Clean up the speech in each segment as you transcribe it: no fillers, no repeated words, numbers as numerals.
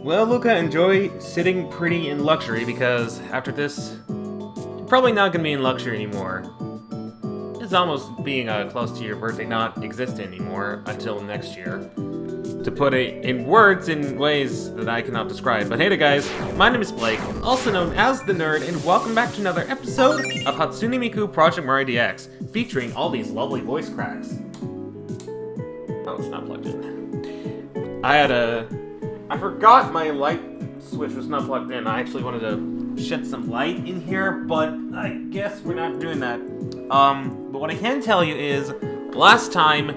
Well, Luca, enjoy sitting pretty in luxury because after this, you're probably not going to be in luxury anymore. It's almost being close to your birthday not exist anymore until next year. To put it in words in ways that I cannot describe. But hey there guys, my name is Blake, also known as The Nerd, and welcome back to another episode of Hatsune Miku Project Mirai DX, featuring all these lovely voice cracks. Oh, it's not plugged in. I forgot my light switch was not plugged in. I actually wanted to shed some light in here, but I guess we're not doing that. But what I can tell you is, last time,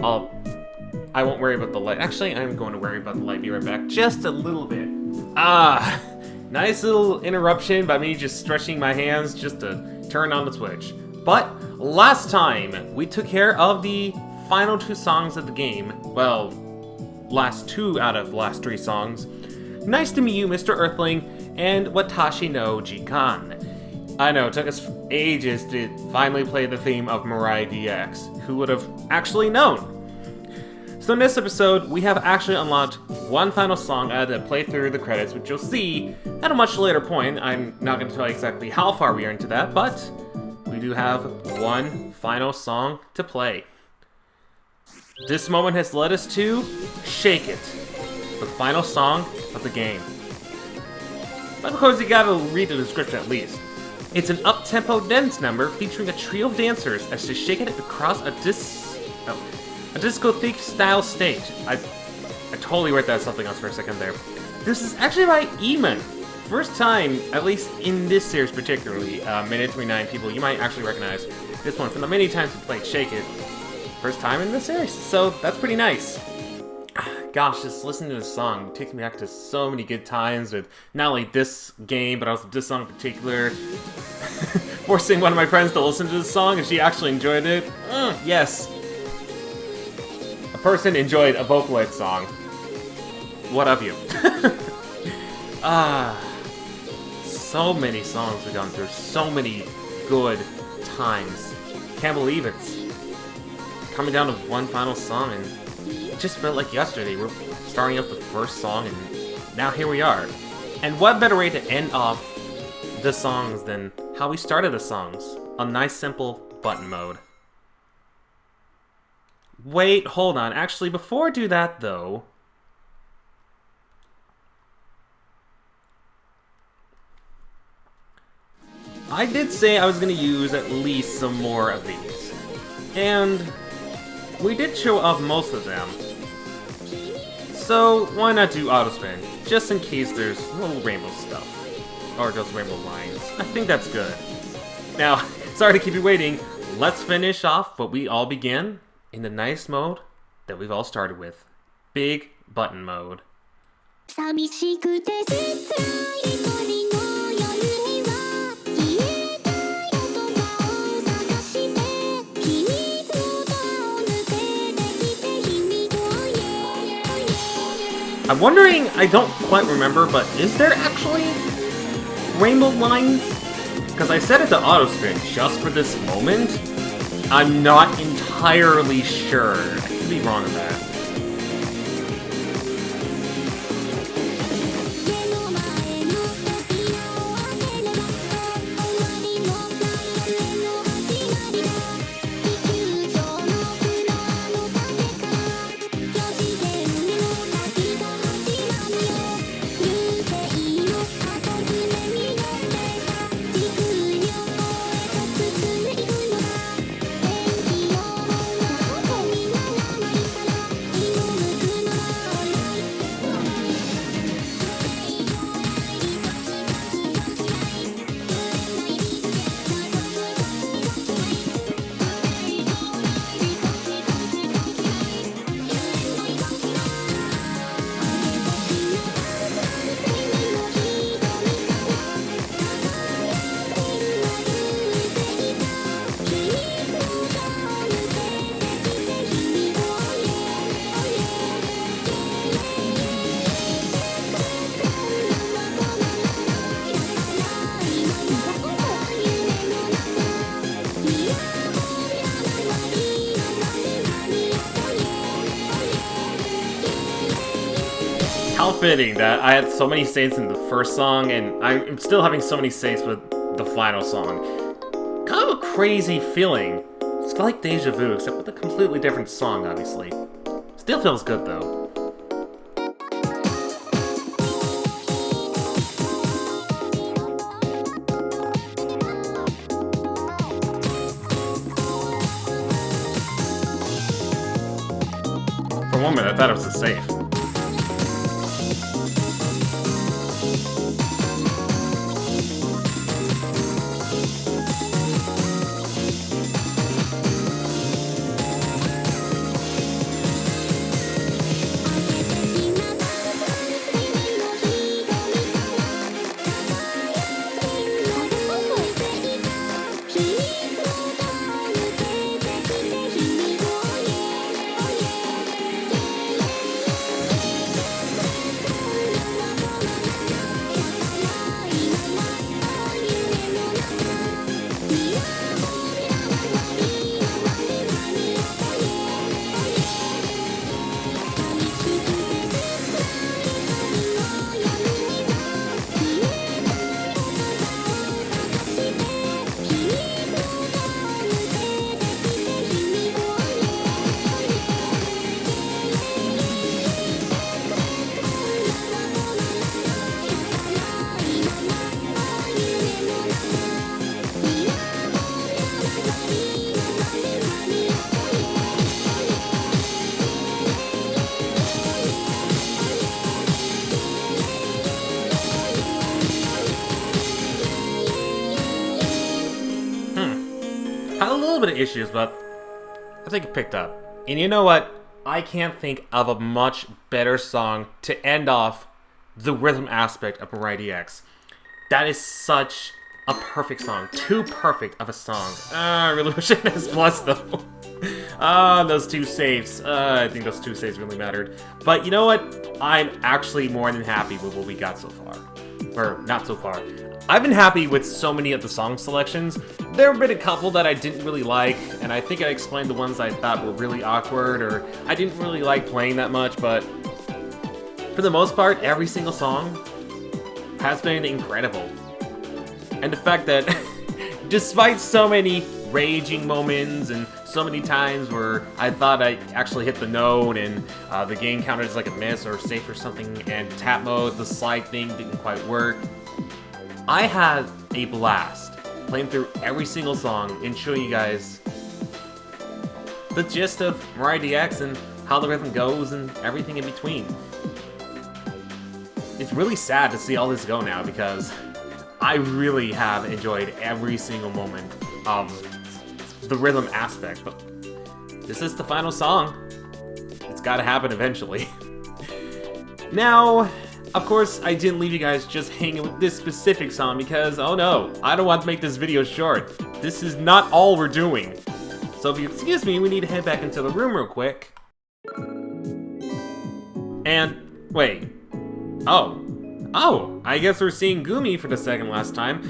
I won't worry about the light. Actually, I'm going to worry about the light. Be right back. Just a little bit. Nice little interruption by me just stretching my hands just to turn on the switch. But last time, we took care of the final two songs of the game. Well, last two out of the last three songs. Nice to meet you, Mr. Earthling, and Watashi no Jikan. I know, it took us ages to finally play the theme of Mirai DX. Who would have actually known? So in this episode, we have actually unlocked one final song. I had to play through the credits, which you'll see at a much later point. I'm not going to tell you exactly how far we are into that, but we do have one final song to play. This moment has led us to Shake It, the final song of the game. But of course, you gotta read the description at least. It's an up-tempo dance number featuring a trio of dancers as they shake it across a discotheque style stage. I totally read that as something else for a second there. This is actually by emon. First time, at least in this series particularly, Minute 29 people, you might actually recognize this one from the many times we played Shake It. First time in this series, so that's pretty nice. Gosh, just listening to this song takes me back to so many good times with not only this game, but also this song in particular. Forcing one of my friends to listen to this song and she actually enjoyed it. Yes. A person enjoyed a Vocaloid song. What of you? So many songs we've gone through, so many good times. Can't believe it's coming down to one final song, and it just felt like yesterday. We're starting up the first song, and now here we are. And what better way to end off the songs than how we started the songs? A nice simple button mode. Wait, hold on. Actually, before I do that, though, I did say I was going to use at least some more of these. And we did show off most of them. So, why not do autospin? Just in case there's little rainbow stuff. Or those rainbow lines. I think that's good. Now, sorry to keep you waiting. Let's finish off what we all began in the nice mode that we've all started with. Big button mode. I'm wondering, I don't quite remember, but is there actually rainbow lines? Because I set it to autospin just for this moment. I'm not entirely sure. I could be wrong on that. fitting that I had so many saves in the first song, and I'm still having so many saves with the final song. Kind of a crazy feeling. It's like deja vu, except with a completely different song, obviously. Still feels good, though. For one minute, I thought it was a safe. Had a little bit of issues, but I think it picked up. And you know what? I can't think of a much better song to end off the rhythm aspect of Mirai DX. That is such a perfect song. Too perfect of a song. I really wish it was plus though. Those two saves. I think those two saves really mattered. But you know what? I'm actually more than happy with what we got so far. Or, not so far. I've been happy with so many of the song selections. There have been a couple that I didn't really like, and I think I explained the ones I thought were really awkward, or I didn't really like playing that much, but for the most part, every single song has been incredible. And the fact that, despite so many raging moments and so many times where I thought I actually hit the note and the game counted as like a miss or safe or something, and tap mode, the slide thing didn't quite work, I had a blast playing through every single song and showing you guys the gist of Mirai DX and how the rhythm goes and everything in between. It's really sad to see all this go now because I really have enjoyed every single moment of the rhythm aspect, but this is the final song. It's gotta happen eventually. Now, of course, I didn't leave you guys just hanging with this specific song because, oh no, I don't want to make this video short. This is not all we're doing. So if you excuse me, we need to head back into the room real quick. And, wait. Oh, I guess we're seeing Gumi for the second last time.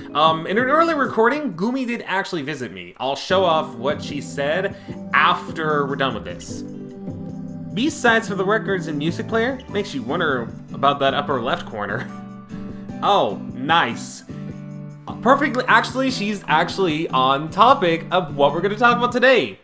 In an earlier recording, Gumi did actually visit me. I'll show off what she said after we're done with this. B-sides for the records and music player? Makes you wonder about that upper left corner. Oh, nice. Perfectly, actually, she's actually on topic of what we're going to talk about today.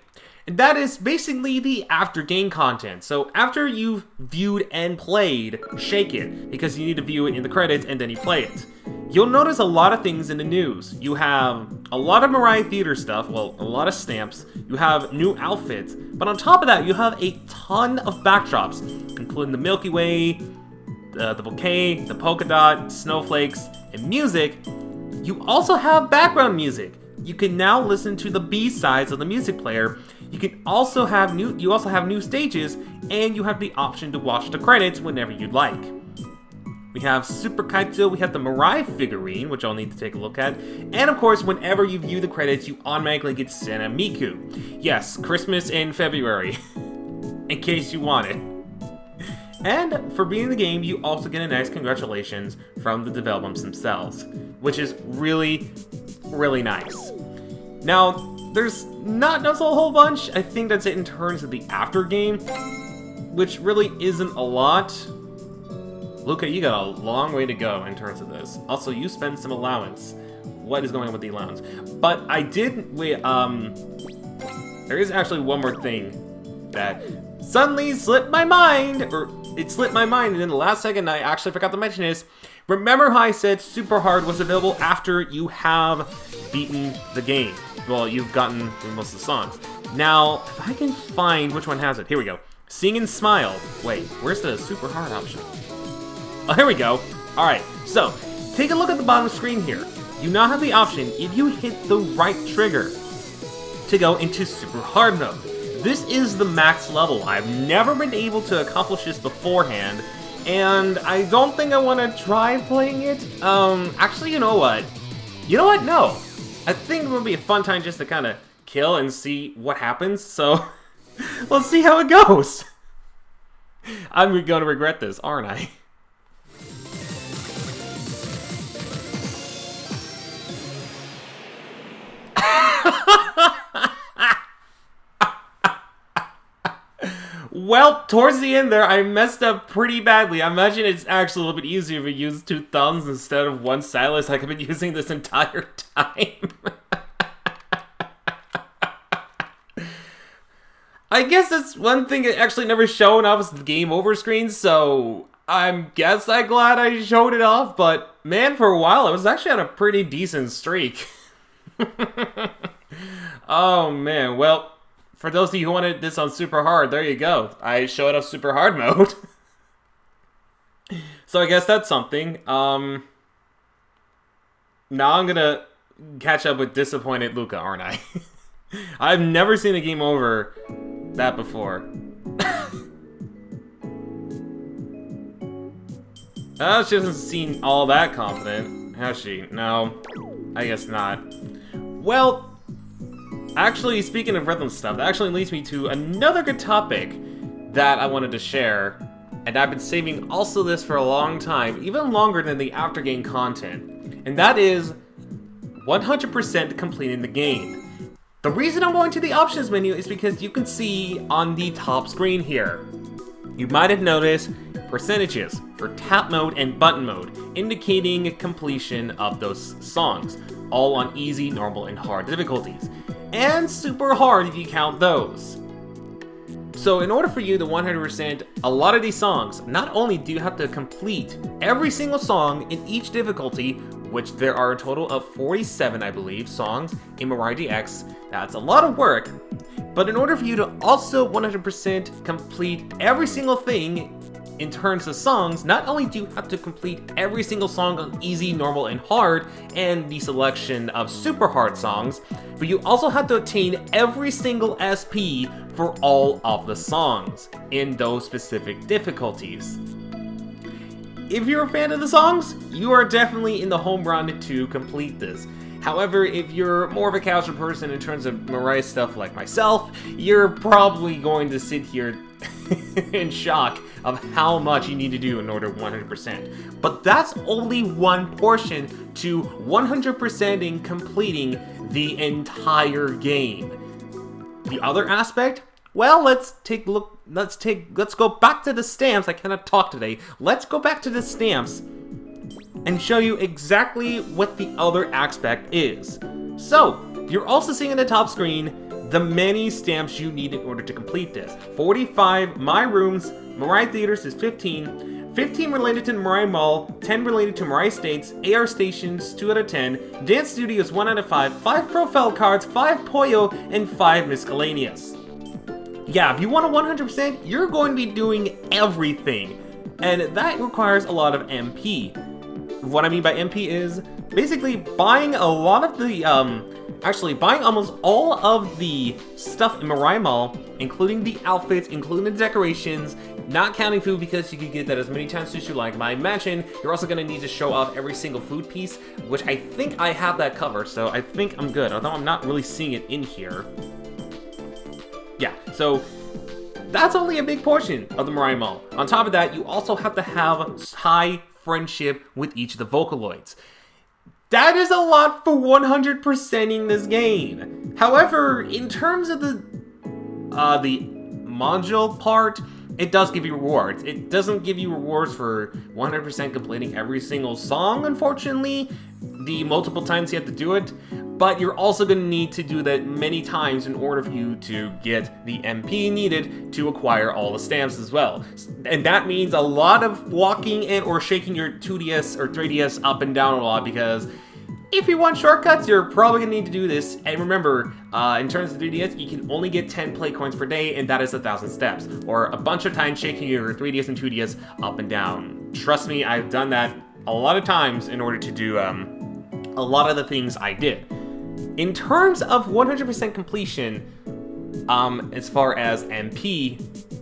And that is basically the after-game content. So after you've viewed and played, shake it, because you need to view it in the credits and then you play it. You'll notice a lot of things in the news. You have a lot of Mirai Theater stuff, well, a lot of stamps. You have new outfits, but on top of that, you have a ton of backdrops, including the Milky Way, the bouquet, the polka dot, snowflakes, and music. You also have background music. You can now listen to the B-sides of the music player. You can also have new stages, and you have the option to watch the credits whenever you'd like. We have Super Kaito, we have the Mirai figurine, which I'll need to take a look at, and of course, whenever you view the credits, you automatically get Hatsune Miku. Yes, Christmas in February, in case you want it. And for beating the game, you also get a nice congratulations from the developers themselves, which is really, really nice. Now, there's not a whole bunch. I think that's it in terms of the after game, which really isn't a lot. Luca, you got a long way to go in terms of this. Also, you spend some allowance. What is going on with the allowance? But I did, wait, there is actually one more thing that suddenly slipped my mind, or it slipped my mind, and in the last second I actually forgot to mention this. Remember how I said Super Hard was available after you have beaten the game? Well, you've gotten through most of the songs. Now, if I can find which one has it. Here we go. Sing and Smile. Wait, where's the Super Hard option? Oh, here we go. Alright, so, take a look at the bottom screen here. You now have the option, if you hit the right trigger, to go into Super Hard mode. This is the max level. I've never been able to accomplish this beforehand, and I don't think I want to try playing it. Actually, you know what? You know what? No. I think it would be a fun time just to kind of kill and see what happens, so let's see how it goes. I'm going to regret this, aren't I? Well, towards the end there, I messed up pretty badly. I imagine it's actually a little bit easier if we use 2 thumbs instead of 1 stylus like I've been using this entire time. I guess that's one thing that actually never shown off is the game over screen, so I'm glad I showed it off, but man, for a while, I was actually on a pretty decent streak. Oh man, well, for those of you who wanted this on Super Hard, there you go. I showed off Super Hard mode. So I guess that's something. Now I'm gonna catch up with disappointed Luca, aren't I? I've never seen a game over that before. She doesn't seem all that confident, has she? No, I guess not. Well, actually, speaking of rhythm stuff, that actually leads me to another good topic that I wanted to share, and I've been saving also this for a long time, even longer than the after-game content, and that is 100% completing the game. The reason I'm going to the options menu is because you can see on the top screen here. You might have noticed percentages for tap mode and button mode, indicating completion of those songs, all on easy, normal, and hard difficulties, and super hard if you count those. So in order for you to 100% a lot of these songs, not only do you have to complete every single song in each difficulty, which there are a total of 47, I believe, songs in Mirai DX, that's a lot of work, but in order for you to also 100% complete every single thing in terms of songs, not only do you have to complete every single song on easy, normal, and hard, and the selection of super hard songs, but you also have to attain every single SP for all of the songs in those specific difficulties. If you're a fan of the songs, you are definitely in the home run to complete this. However, if you're more of a casual person in terms of Mirai stuff like myself, you're probably going to sit here in shock of how much you need to do in order 100%. But that's only one portion to 100%ing completing the entire game. The other aspect? Well, let's go back to the stamps. I cannot talk today. Let's go back to the stamps and show you exactly what the other aspect is. So, you're also seeing in the top screen the many stamps you need in order to complete this. 45 My Rooms, Mirai Theaters is 15, 15 related to Mirai Mall, 10 related to Mirai States, AR Stations 2 out of 10, Dance Studios 1 out of 5, 5 Profile Cards, 5 Poyo, and 5 Miscellaneous. Yeah, if you want a 100%, you're going to be doing everything, and that requires a lot of MP. What I mean by MP is basically buying a lot of the, buying almost all of the stuff in Mirai Mall, including the outfits, including the decorations, not counting food because you can get that as many times as you like. But I imagine you're also going to need to show off every single food piece, which I think I have that covered, so I think I'm good, although I'm not really seeing it in here. Yeah, so that's only a big portion of the Mirai Mall. On top of that, you also have to have high friendship with each of the Vocaloids. That is a lot for 100%ing this game. However, in terms of the module part, it does give you rewards. It doesn't give you rewards for 100% completing every single song, unfortunately, the multiple times you have to do it, but you're also going to need to do that many times in order for you to get the MP needed to acquire all the stamps as well. And that means a lot of walking and or shaking your 2DS or 3DS up and down a lot, because if you want shortcuts, you're probably going to need to do this. And remember, in terms of 3DS, you can only get 10 play coins per day, and that is 1,000 steps, or a bunch of times shaking your 3DS and 2DS up and down. Trust me, I've done that a lot of times in order to do a lot of the things I did. In terms of 100% completion, as far as MP,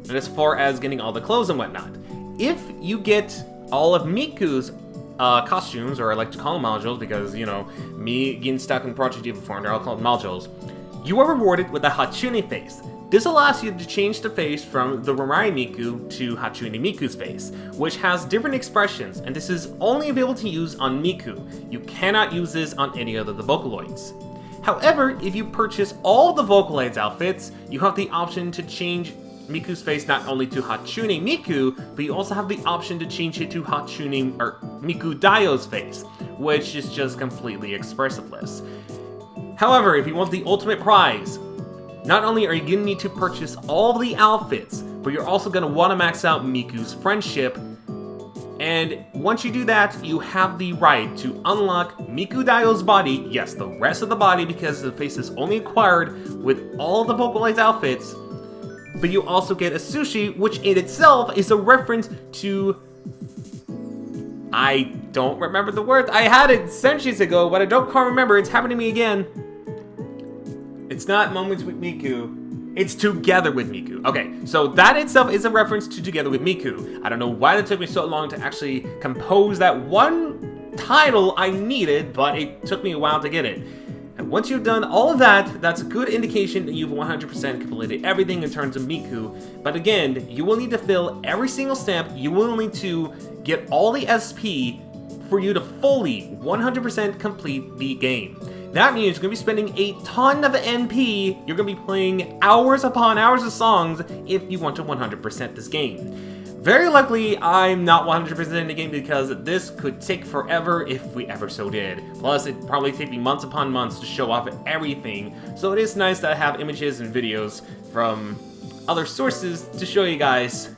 and as far as getting all the clothes and whatnot, if you get all of Miku's costumes, or I like to call them modules because, you know, me getting stuck in Project Diva 400, I'll call them modules, you are rewarded with a Hatsune face. This allows you to change the face from the Mirai Miku to Hatsune Miku's face, which has different expressions, and this is only available to use on Miku. You cannot use this on any other of the Vocaloids. However, if you purchase all the Vocaloids outfits, you have the option to change Miku's face not only to Hatsune Miku, but you also have the option to change it to Hatsune or Miku Daio's face, which is just completely expressionless. However, if you want the ultimate prize, not only are you going to need to purchase all the outfits, but you're also going to want to max out Miku's friendship. And once you do that, you have the right to unlock Miku Daio's body, yes, the rest of the body, because the face is only acquired with all the Vocaloids outfits. But you also get a sushi, which in itself is a reference to... I don't remember the word. I had it centuries ago, but I can't remember. It's happening to me again. It's not Moments with Miku. It's Together with Miku. Okay, so that itself is a reference to Together with Miku. I don't know why it took me so long to actually compose that one title I needed, but it took me a while to get it. And once you've done all of that, that's a good indication that you've 100% completed everything in terms of Miku. But again, you will need to fill every single stamp. You will need to get all the SP for you to fully 100% complete the game. That means you're going to be spending a ton of MP. You're going to be playing hours upon hours of songs if you want to 100% this game. Very likely, I'm not 100% in the game because this could take forever if we ever so did. Plus, it'd probably take me months upon months to show off everything. So it is nice that I have images and videos from other sources to show you guys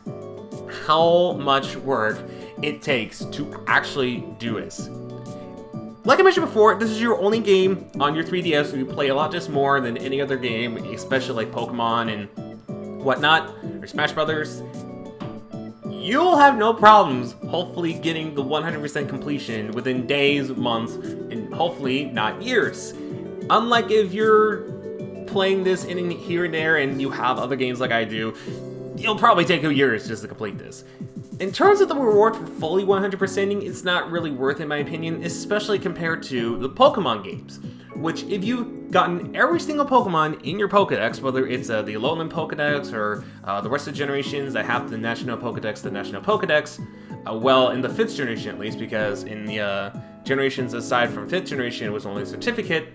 how much work it takes to actually do this. Like I mentioned before, this is your only game on your 3DS where you play a lot just more than any other game, especially like Pokemon and whatnot, or Smash Brothers. You'll have no problems, hopefully, getting the 100% completion within days, months, and hopefully not years. Unlike if you're playing this in here and there and you have other games like I do, it'll probably take you years just to complete this. In terms of the reward for fully 100%ing, it's not really worth it in my opinion, especially compared to the Pokemon games, which if you've gotten every single Pokemon in your Pokedex, whether it's the Alolan Pokedex or the rest of the generations that have the National Pokedex, well, in the 5th generation at least, because in the generations aside from 5th generation it was only a certificate,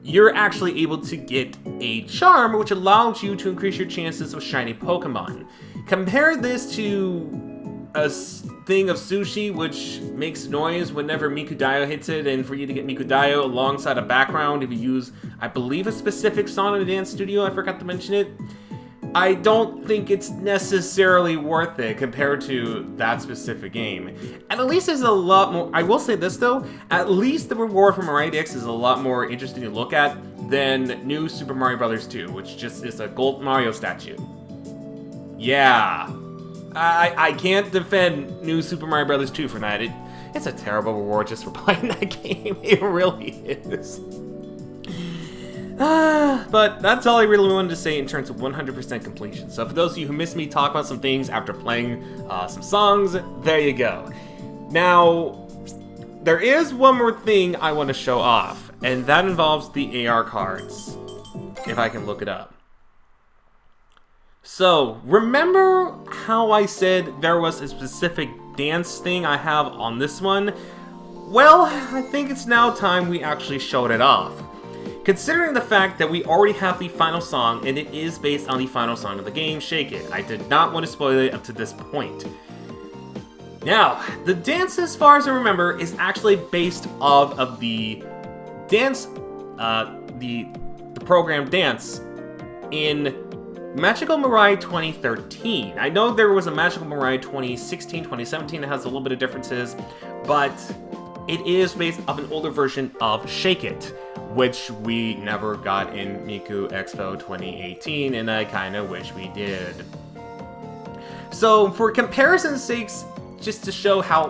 you're actually able to get a charm, which allows you to increase your chances of shiny Pokemon. Compare this to a thing of sushi, which makes noise whenever Miku Daio hits it, and for you to get Miku Daio alongside a background, if you use, I believe, a specific song in the dance studio, I forgot to mention it, I don't think it's necessarily worth it compared to that specific game. And at least there's a lot more, I will say this though, at least the reward from Mirai DX is a lot more interesting to look at than New Super Mario Bros. 2, which just is a gold Mario statue. Yeah. I can't defend New Super Mario Bros. 2 for that. It's a terrible reward just for playing that game. It really is. But that's all I really wanted to say in terms of 100% completion. So for those of you who missed me talk about some things after playing some songs, there you go. Now, there is one more thing I want to show off, and that involves the AR cards, if I can look it up. So, remember how I said there was a specific dance thing I have on this one? Well, I think it's now time we actually showed it off. Considering the fact that we already have the final song and it is based on the final song of the game, Shake It. I did not want to spoil it up to this point. Now, the dance, as far as I remember, is actually based off of the dance, the program Dance in Magical Mirai 2013. I know there was a Magical Mirai 2016, 2017 that has a little bit of differences, but it is based off an older version of Shake It, which we never got in Miku Expo 2018, and I kinda wish we did. So, for comparison's sakes, just to show how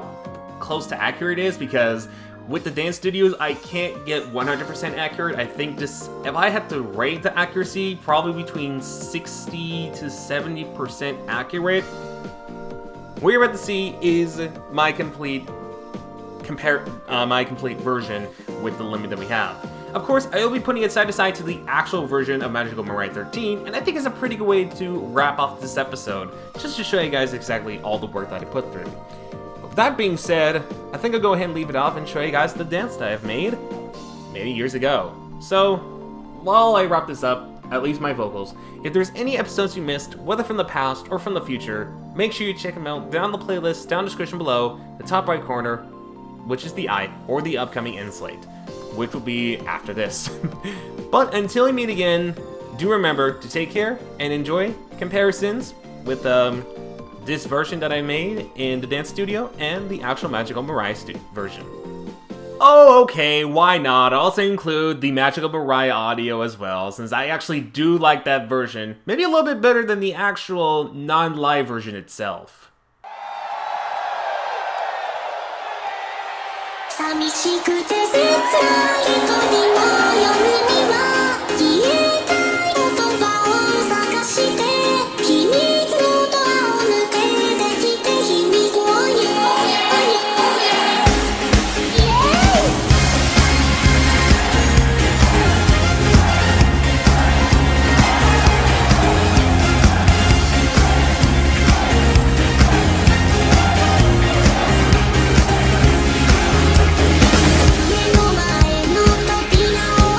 close to accurate it is, because with the dance studios, I can't get 100% accurate. I think just, if I had to rate the accuracy, probably between 60 to 70% accurate. What you're about to see is my complete version with the limit that we have. Of course, I will be putting it side to side to the actual version of Magical Mirai 13, and I think it's a pretty good way to wrap off this episode, just to show you guys exactly all the work that I put through. With that being said, I think I'll go ahead and leave it off and show you guys the dance that I've made many years ago. So, while I wrap this up, at least my vocals, if there's any episodes you missed, whether from the past or from the future, make sure you check them out down the playlist, down the description below, the top right corner, which is the or the upcoming end slate, which will be after this. But until we meet again, do remember to take care and enjoy comparisons with this version that I made in the dance studio and the actual Magical Mirai version. Oh, okay, why not? I'll also include the Magical Mirai audio as well, since I actually do like that version. Maybe a little bit better than the actual non-live version itself. 寂しくて切ない瞳を読むには消えたい言葉を探して秘密のドアを抜けてきて秘密を言え目の前の扉を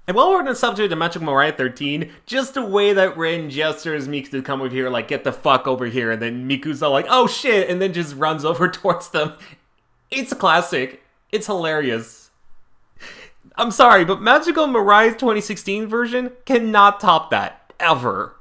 And while we're on the subject of Magical Mirai 13, just the way that Rin gestures Miku to come over here, like, get the fuck over here, and then Miku's all like, oh shit, and then just runs over towards them. It's a classic. It's hilarious. I'm sorry, but Magical Mirai's 2016 version cannot top that. Ever.